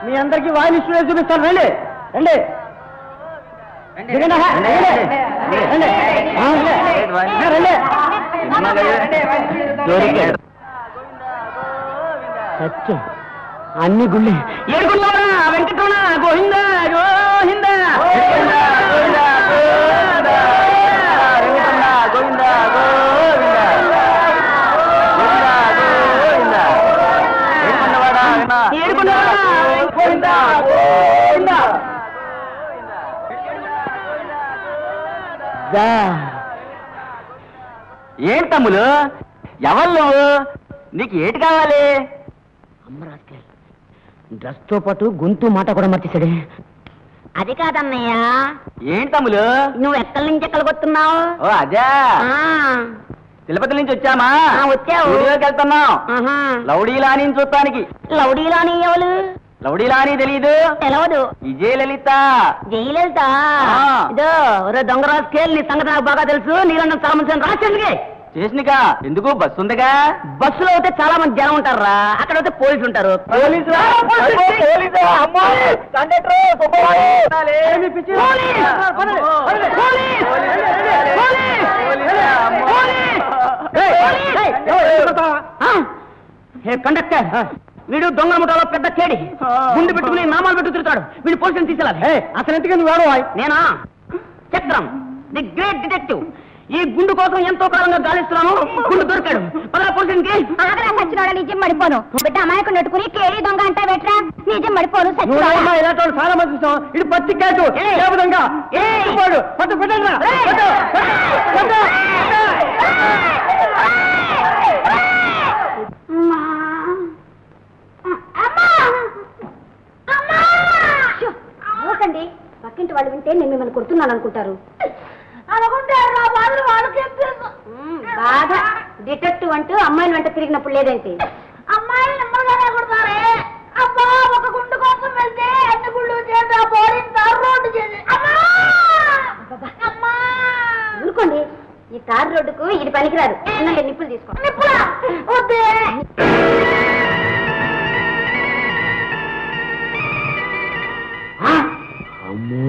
మీ అందరికి వాయిని స్టూడియో చూపిస్తాను. రండి రండి సత్యం అన్ని గుళ్ళే ఏడుకున్నారా వెంకటరమణ గోవింద గోవింద ఏం తమ్ములు ఎవరు నువ్వు? నీకు ఏటి కావాలి? అమ్మరాజు డ్రెస్ తో పాటు గొంతు మాట కూడా మర్చేసాడే. అది కాదన్నయ్య. ఏంటి తమ్ములు నువ్వు ఎక్కడి నుంచి ఎక్కడికి వస్తున్నావు? ఓ అదే తిరుపతి నుంచి వచ్చామా? వచ్చావు. స్టూడియోకి వెళ్తున్నాం లౌడీలాని చూస్తానికి. లౌడీలాని ఎవరు? లౌడీలాని తెలీదు? తెలవదు. విజయలలిత. జయలలిత? ఇదో దొంగరాజు స్కేల్ నీ సంగతి నాకు బాగా తెలుసు. నీళ్ళ చాలా మంది రాసేందుకే స్టేషన్గా ఎందుకు? బస్సు ఉందిగా. బస్సులో అయితే చాలా మంది జనం ఉంటారా, అక్కడ అయితే పోలీసులు ఉంటారు. కండక్టర్ వీడు దొంగ ముఠాలో పెద్ద కేడి, గుండు పెట్టుకుని నామాలు పెట్టు తిరుగుతాడు. వీడు పోలీసులు తీసుకెళ్ళాలి. అసలు ఎందుకు నువ్వు వాడు? నేనా? చక్రం, ది గ్రేట్ డిటెక్టివ్. ఈ గుండు కోసం ఎంతో కాలంగా గాలిస్తున్నాను. గుండు దొరికాడు. పదరా పోలీసులకి. సచ్చినోడా నిజం మడిపోను. బిడ్డ అమాయకు నెట్టుకుని కేడి దొంగ అంటే పెట్టరా? నిజం మడిపోను. ఇలాంటి వాళ్ళు చాలా మంది చూసాం. ఇది పత్తి కాదు విధంగా పట్టు పెట్టండి. ఓకండి, పక్కింటి వాళ్ళు వింటే నేను మిమ్మల్ని కొడుతున్నాను అనుకుంటారు. బాగా డిటెక్టివ్ అంటూ అమ్మాయిల వెంట తిరిగినప్పుడు లేదేంటి? అమ్మాయిలు నెమ్మదిగానే కొడతారే. అబ్బా ఒక గుండు కోసం వెళ్తే అన్ని గుళ్ళు చేత పోలింది రోడ్డు చేసి. ఊరుకోండి, ఈ తారు రోడ్డుకు ఇది పనికిరాదు. నిప్పులు తీసుకో. నిప్పులా వద్దే. అమ్మో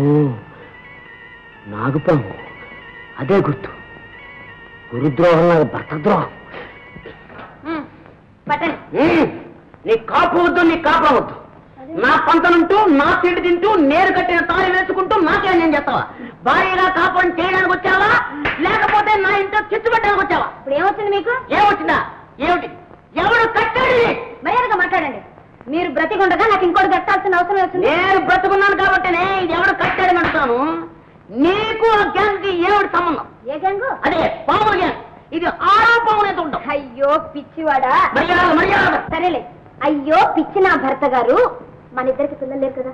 నాగుపాము, అదే గుర్తు. గురుద్రోహం నాకు భర్త ద్రోహం. నీ కాపు వద్దు, నీ కాపం వద్దు. నా పంతనుంటూ నా తిండి తింటూ నేను కట్టిన తాళి వేసుకుంటూ నాకే నేను చేస్తావా? భారీగా కాపురం చేయడానికి వచ్చావా, లేకపోతే నా ఇంట్లో చిచ్చు పెట్టడానికి వచ్చావా? ఇప్పుడు ఏమొచ్చింది మీకు? ఏమొచ్చిందా? ఏమిటి? ఎవడు కట్టాడు? మర్యాదగా మాట్లాడండి. మీరు బ్రతికుండగా నాకు ఇంకోటి కట్టాల్సిన అవసరం వచ్చింది. నేను బ్రతుకున్నాను కాబట్టినే ఇది ఎవడు కట్టాడని అంటాను. నీకు ఆ గ్యాంగ్కి ఏమిటి సంబంధం? ఏ గ్యాంగు? అదే పాముల గ్యాంగ్. ఇది ఆరోపణ ఉంటాం. అయ్యో పిచ్చివాడా. మర్యాద మర్యాద. సరేలే. అయ్యో పిచ్చి నా భర్త గారు, మన ఇద్దరికి పిల్లలు లేరు కదా?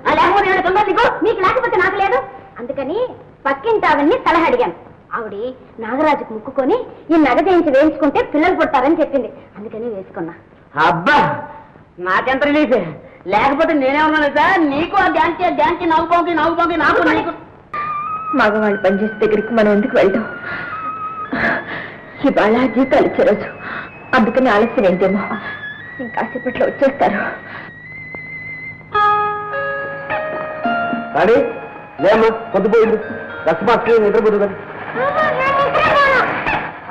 మీకు లేకపోతే నాకు లేదు. అందుకని పక్కింటి ఆవిడ్ని సలహా అడిగాను. ఆవిడ నాగరాజుకు ముక్కుకొని ఈ నగ చేయించి వేయించుకుంటే పిల్లలు పుట్టారని చెప్పింది. అందుకని వేసుకున్నా. అబ్బా నాకెంత రిలీఫ్. లేకపోతే నేనేమన్నాను సార్, నీకు ఆ డ్యాన్కి నవ్వుపోకి నాకు నీకు. మగవాళ్ళు పనిచేసే దగ్గరికి మనం ఎందుకు వెళ్తాం? ఇవాళ జీతాలు ఇచ్చే రోజు, అందుకని ఆలస్యం ఏంటేమో. ఇంకాసేపట్లో వచ్చేస్తారు. కానీ లేమ్మా, పొద్దుపోయింది. రసపాత్ర నిద్రపోతుంది.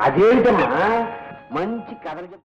అదేంటమ్మా మంచి కథలు